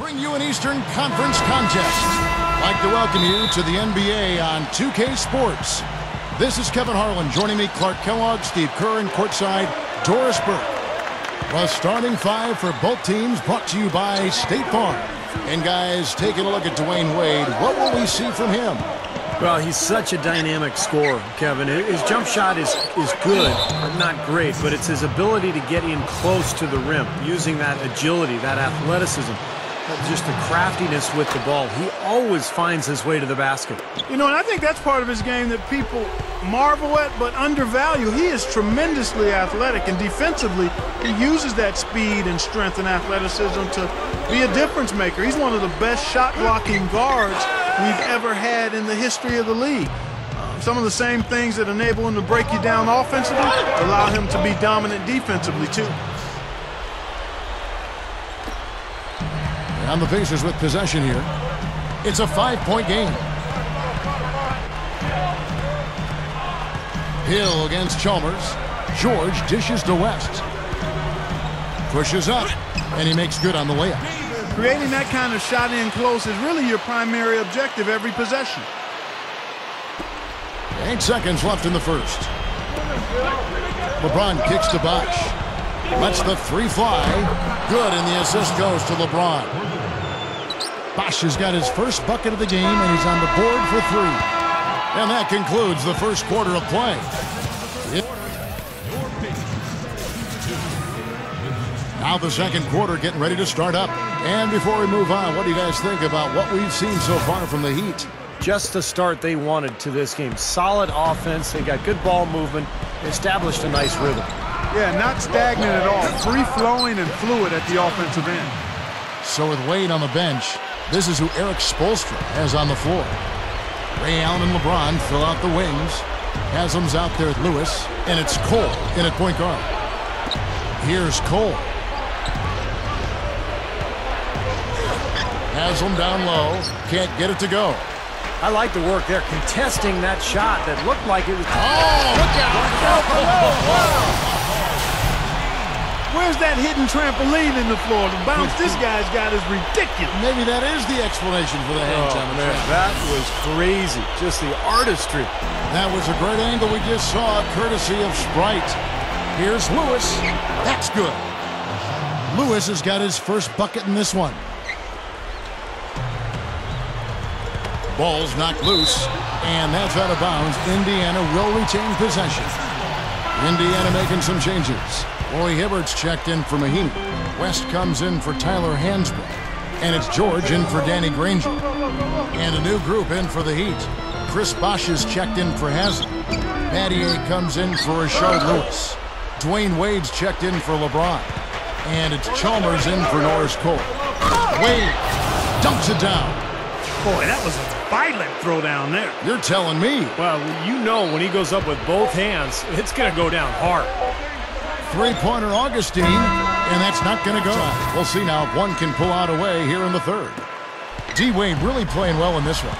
bring you an Eastern Conference contest. I'd like to welcome you to the NBA on 2K Sports. This is Kevin Harlan. Joining me, Clark Kellogg, Steve Kerr, and courtside, Doris Burke. The starting five for both teams brought to you by State Farm. And guys, taking a look at Dwayne Wade, what will we see from him? Well, he's such a dynamic scorer, Kevin. His jump shot is good, but not great, but it's his ability to get in close to the rim, using that agility, that athleticism, just the craftiness with the ball. He always finds his way to the basket. You know, and I think that's part of his game that people marvel at but undervalue. He is tremendously athletic, and defensively, he uses that speed and strength and athleticism to be a difference maker. He's one of the best shot-blocking guards we've ever had in the history of the league. Some of the same things that enable him to break you down offensively allow him to be dominant defensively, too. And the Pacers with possession here. It's a 5-point game. Hill against Chalmers. George dishes to West. Pushes up, and he makes good on the layup. Creating that kind of shot in close is really your primary objective every possession. 8 seconds left in the first. LeBron kicks to Bosh. Lets the three fly. Good, and the assist goes to LeBron. Bosh has got his first bucket of the game, and he's on the board for 3. And that concludes the first quarter of play. Now the second quarter getting ready to start up. And before we move on, what do you guys think about what we've seen so far from the Heat? Just the start they wanted to this game. Solid offense. They got good ball movement. Established a nice rhythm. Yeah, not stagnant at all. Free-flowing and fluid at the offensive end. So with Wade on the bench, this is who Eric Spoelstra has on the floor. Ray Allen and LeBron fill out the wings. Haslam's out there with Lewis, and it's Cole in at point guard. Here's Cole. Haslam down low, can't get it to go. I like the work there, contesting that shot that looked like it was... Oh, look out! Where's that hidden trampoline in the floor? The bounce this guy's got is ridiculous. Maybe that is the explanation for the hang time. Man, that was crazy. Just the artistry. That was a great angle we just saw, courtesy of Sprite. Here's Lewis. That's good. Lewis has got his first bucket in this one. Ball's knocked loose, and that's out of bounds. Indiana will retain possession. Indiana making some changes. Roy Hibbert's checked in for Mahinmi. West comes in for Tyler Hansbrough. And it's George in for Danny Granger. And a new group in for the Heat. Chris Bosh is checked in for Haslam. Battier comes in for Rashard Lewis. Dwayne Wade's checked in for LeBron. And it's Chalmers in for Norris Cole. Wade dumps it down. Boy, that was a violent throw down there. You're telling me. Well, you know when he goes up with both hands, it's going to go down hard. Three-pointer Augustine, and that's not going to go. We'll see now if one can pull out away here in the third. D-Wade really playing well in this one.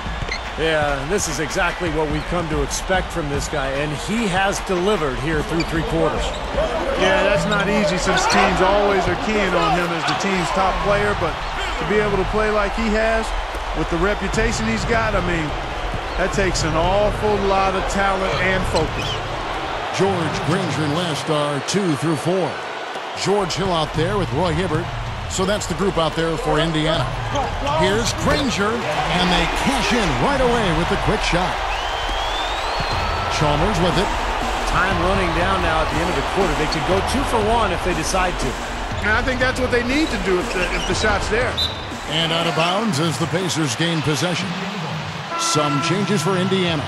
Yeah, this is exactly what we've come to expect from this guy, and he has delivered here through 3 quarters. Yeah, that's not easy since teams always are keying on him as the team's top player, but to be able to play like he has, with the reputation he's got, I mean, that takes an awful lot of talent and focus. George, Granger, and West are 2 through 4. George Hill out there with Roy Hibbert. So that's the group out there for Indiana. Here's Granger, and they cash in right away with the quick shot. Chalmers with it. Time running down now at the end of the quarter. They could go 2 for 1 if they decide to. And I think that's what they need to do if the shot's there. And out of bounds as the Pacers gain possession. Some changes for Indiana.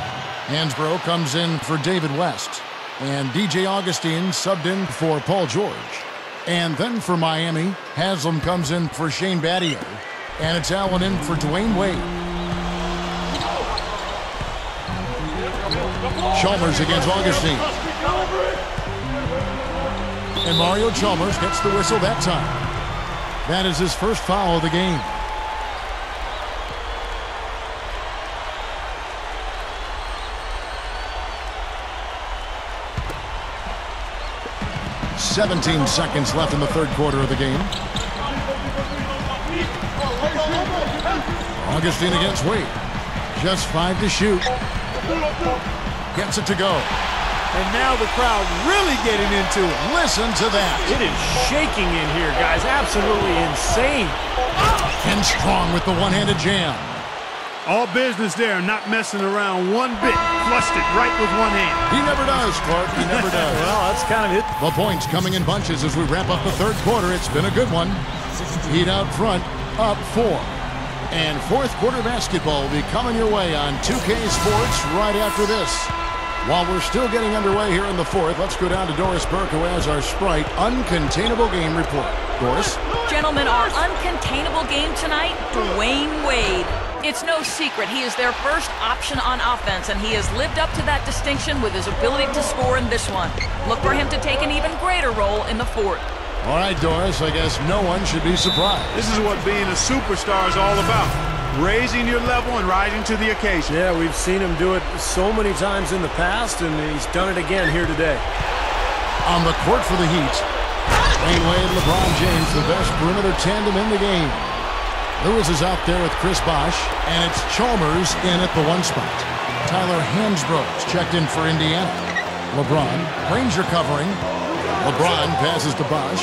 Hansbrough comes in for David West. And DJ Augustine subbed in for Paul George. And then for Miami, Haslam comes in for Shane Battier. And it's Allen in for Dwayne Wade. Chalmers against Augustine. And Mario Chalmers gets the whistle that time. That is his first foul of the game. "17 seconds left in the third quarter of the game. Augustine against Wade. Just 5 to shoot. Gets it to go. And now the crowd really getting into it. Listen to that. It is shaking in here, guys. Absolutely insane. Ken Strong with the one-handed jam. All business there, not messing around one bit. Flushed it right with one hand. He never does, Clark. He never does. Well, that's kind of it. The points coming in bunches as we wrap up the third quarter. It's been a good one. Heat out front, up 4. And fourth quarter basketball will be coming your way on 2K Sports right after this. While we're still getting underway here in the fourth, let's go down to Doris Burke, who has our Sprite Uncontainable Game Report. Doris? Gentlemen, our uncontainable game tonight, Dwayne Wade. It's no secret he is their first option on offense, and he has lived up to that distinction with his ability to score in this one. Look for him to take an even greater role in the fourth. All right, Doris, I guess no one should be surprised. This is what being a superstar is all about. Raising your level and rising to the occasion. Yeah, we've seen him do it so many times in the past, and he's done it again here today. On the court for the Heat, Dwayne Wade, LeBron James, the best perimeter tandem in the game. Lewis is out there with Chris Bosh, and it's Chalmers in at the 1 spot. Tyler Hansbrough checked in for Indiana. LeBron, Granger covering. LeBron passes to Bosh.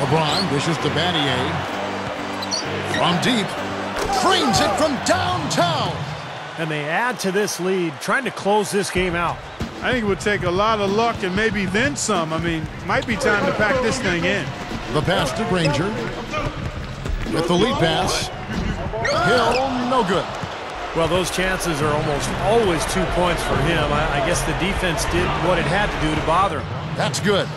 LeBron dishes to Battier. From deep, trains it from downtown. And they add to this lead, trying to close this game out. I think it would take a lot of luck and maybe then some. I mean, might be time to pack this thing in. The pass to Granger. With the lead pass. Hill, no good. Well, those chances are almost always 2 points for him. I guess the defense did what it had to do to bother him. That's good.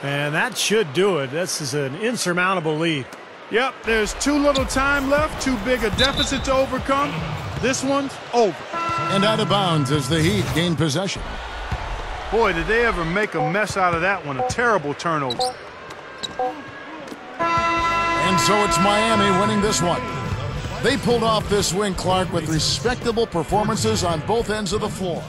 And that should do it. This is an insurmountable lead. Yep, there's too little time left, too big a deficit to overcome. This one's over. And out of bounds as the Heat gain possession. Boy, did they ever make a mess out of that one. A terrible turnover. And so it's Miami winning this one. They pulled off this win, Clark, with respectable performances on both ends of the floor.